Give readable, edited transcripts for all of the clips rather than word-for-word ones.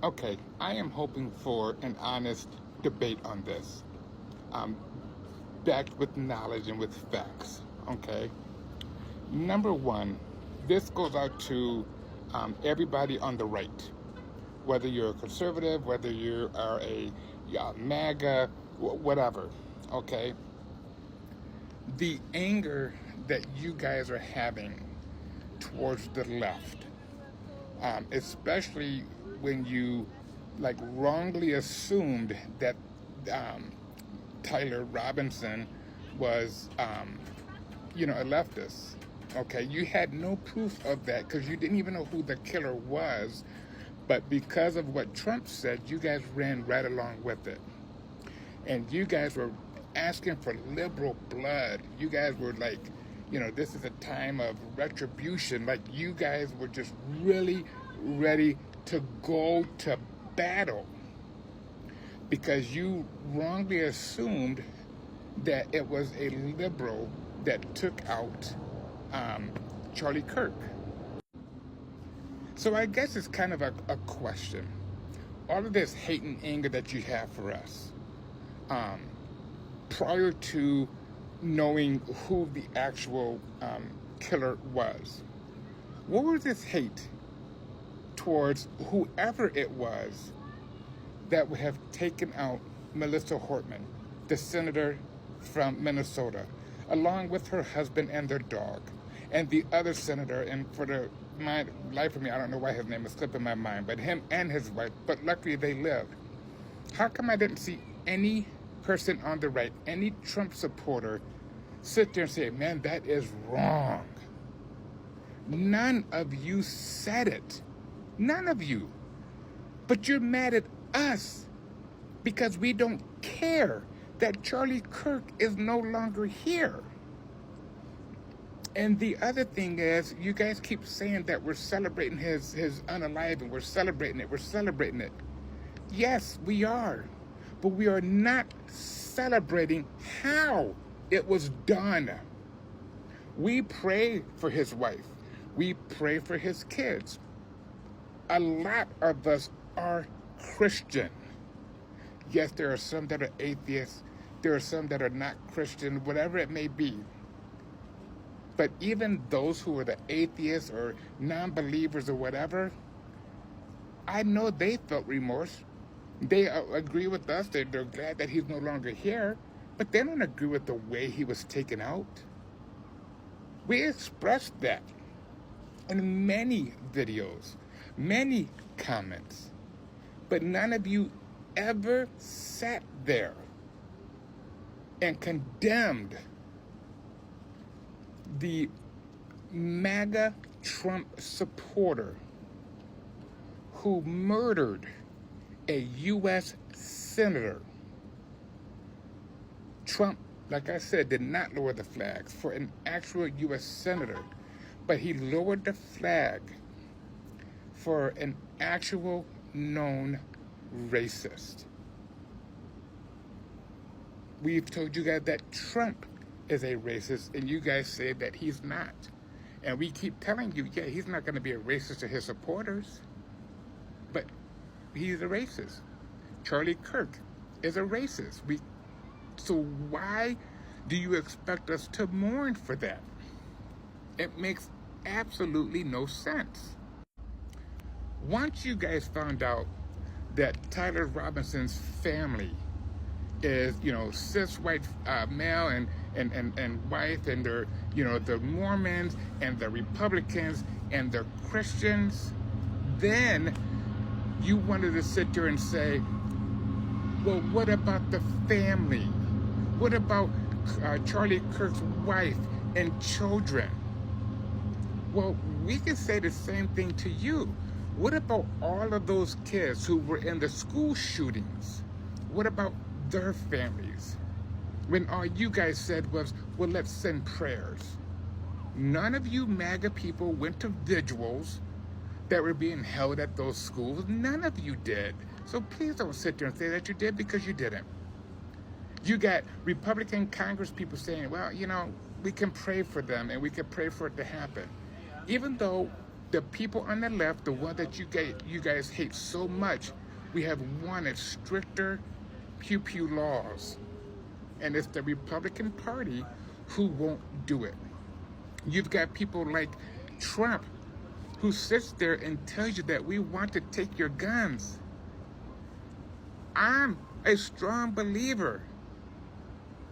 Okay, I am hoping for an honest debate on this, um, backed with knowledge and with facts. Okay, number one, this goes out to everybody on the right, whether you're a conservative, whether you are a MAGA, whatever. Okay, the anger that you guys are having towards the left, especially when you like wrongly assumed that um, Tyler Robinson was, a leftist. Okay, you had no proof of that because you didn't even know who the killer was. But because of what Trump said, you guys ran right along with it. And you guys were asking for liberal blood. You guys were like, this is a time of retribution. Like, you guys were just really ready to go to battle because you wrongly assumed that it was a liberal that took out Charlie Kirk. So I guess it's kind of a question. All of this hate and anger that you have for us, prior to knowing who the actual killer was, what was this hate towards whoever it was that would have taken out Melissa Hortman, the senator from Minnesota, along with her husband and their dog, and the other senator, and for the my life of me, I don't know why his name is slipping my mind, but him and his wife, but luckily they lived. How come I didn't see any person on the right, any Trump supporter, sit there and say, man, that is wrong? None of you said it. None of you. But you're mad at us because we don't care that Charlie Kirk is no longer here. And the other thing is, you guys keep saying that we're celebrating his unaliving. We're celebrating it. Yes, we are. But we are not celebrating how it was done. We pray for his wife. We pray for his kids. A lot of us are Christian. Yes, there are some that are atheists. There are some that are not Christian, whatever it may be. But even those who are the atheists or non-believers or whatever, I know they felt remorse. They agree with us. They're glad that he's no longer here. But they don't agree with the way he was taken out. We expressed that in many videos, many comments. But none of you ever sat there and condemned the MAGA Trump supporter who murdered a U.S. senator. Trump, like I said, did not lower the flags for an actual U.S. senator, but he lowered the flag for an actual known racist. We've told you guys that Trump is a racist, and you guys say that he's not. And we keep telling you, yeah, he's not going to be a racist to his supporters, but he's a racist. Charlie Kirk is a racist. So why do you expect us to mourn for that? It makes absolutely no sense. Once you guys found out that Tyler Robinson's family is, cis white male and wife, and they're, the Mormons and the Republicans and the Christians, then you wanted to sit there and say, well, what about the family? What about Charlie Kirk's wife and children? Well, we can say the same thing to you. What about all of those kids who were in the school shootings? What about their families? When all you guys said was, well, let's send prayers. None of you MAGA people went to vigils that were being held at those schools. None of you did. So please don't sit there and say that you did, because you didn't. You got Republican Congress people saying, well, we can pray for them and we can pray for it to happen. Even though The people on the left, the one that you guys hate so much, we have wanted stricter pew pew laws. And it's the Republican Party who won't do it. You've got people like Trump who sits there and tells you that we want to take your guns. I'm a strong believer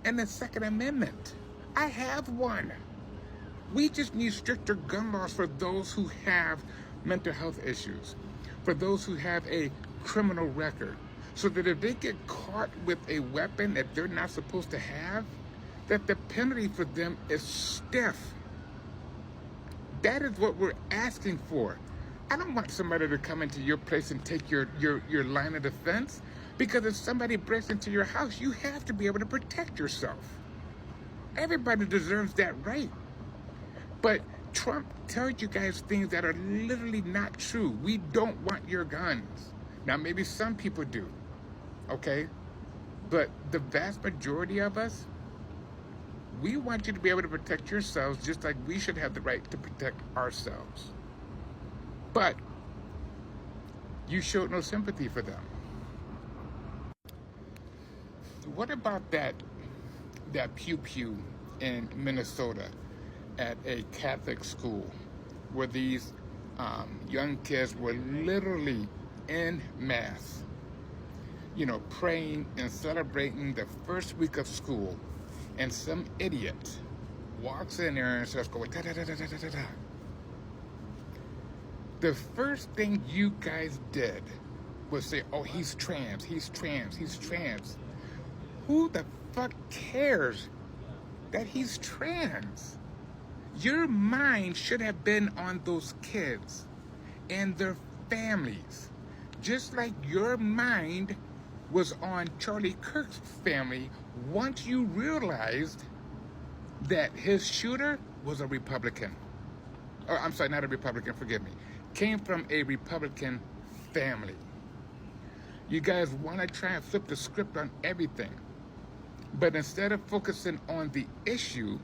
in the Second Amendment. I have one. We just need stricter gun laws for those who have mental health issues, for those who have a criminal record, so that if they get caught with a weapon that they're not supposed to have, that the penalty for them is stiff. That is what we're asking for. I don't want somebody to come into your place and take your line of defense, because if somebody breaks into your house, you have to be able to protect yourself. Everybody deserves that right. But Trump tells you guys things that are literally not true. We don't want your guns. Now, maybe some people do, okay? But the vast majority of us, we want you to be able to protect yourselves just like we should have the right to protect ourselves. But you showed no sympathy for them. What about that pew pew in Minnesota at a Catholic school where these young kids were literally en masse, praying and celebrating the first week of school, and some idiot walks in there and starts going da da da da da da da. The first thing you guys did was say, "Oh, he's trans, he's trans, he's trans." Who the fuck cares that he's trans? Your mind should have been on those kids and their families, just like your mind was on Charlie Kirk's family once you realized that his shooter was a Republican. Oh, I'm sorry, not a Republican, forgive me. Came from a Republican family. You guys want to try and flip the script on everything. But instead of focusing on the issue,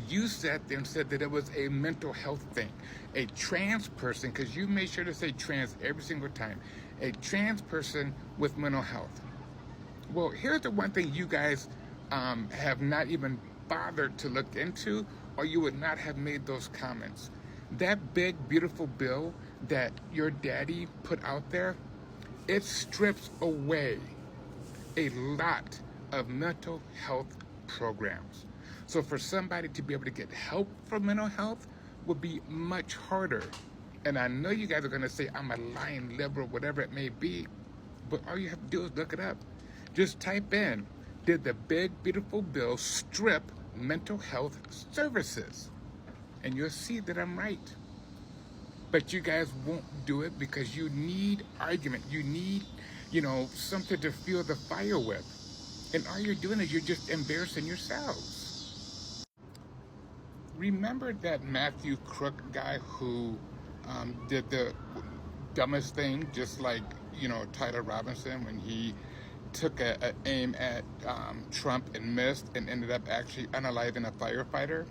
you sat there and said that it was a mental health thing. A trans person, because you made sure to say trans every single time, a trans person with mental health. Well, here's the one thing you guys have not even bothered to look into, or you would not have made those comments. That big, beautiful bill that your daddy put out there, it strips away a lot of mental health programs. So for somebody to be able to get help for mental health would be much harder. And I know you guys are going to say I'm a lying liberal, whatever it may be, but all you have to do is look it up. Just type in, did the big, beautiful bill strip mental health services? And you'll see that I'm right. But you guys won't do it because you need argument. You need, something to fuel the fire with. And all you're doing is you're just embarrassing yourselves. Remember that Matthew Crook guy who did the dumbest thing, just like, Tyler Robinson, when he took an aim at Trump and missed and ended up actually unaliving a firefighter?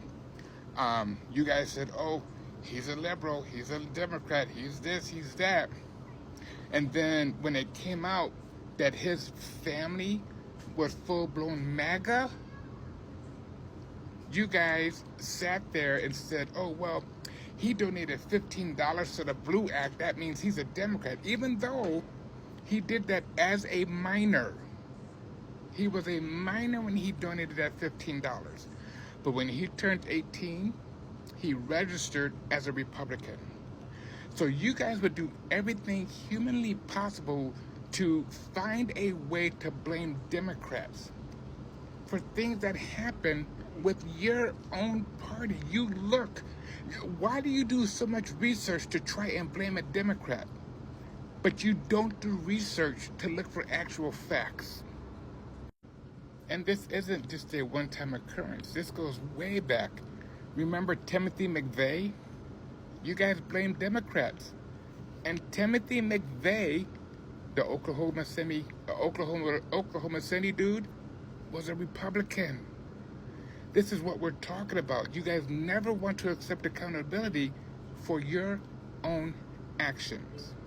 You guys said, oh, he's a liberal, he's a Democrat, he's this, he's that. And then when it came out that his family was full-blown MAGA, you guys sat there and said, oh, well, he donated $15 to the Blue Act. That means he's a Democrat, even though he did that as a minor. He was a minor when he donated that $15. But when he turned 18, he registered as a Republican. So you guys would do everything humanly possible to find a way to blame Democrats for things that happen with your own party. Why do you do so much research to try and blame a Democrat, but you don't do research to look for actual facts? And this isn't just a one-time occurrence. This goes way back. Remember Timothy McVeigh? You guys blame Democrats. And Timothy McVeigh, the Oklahoma City dude, was a Republican. This is what we're talking about. You guys never want to accept accountability for your own actions.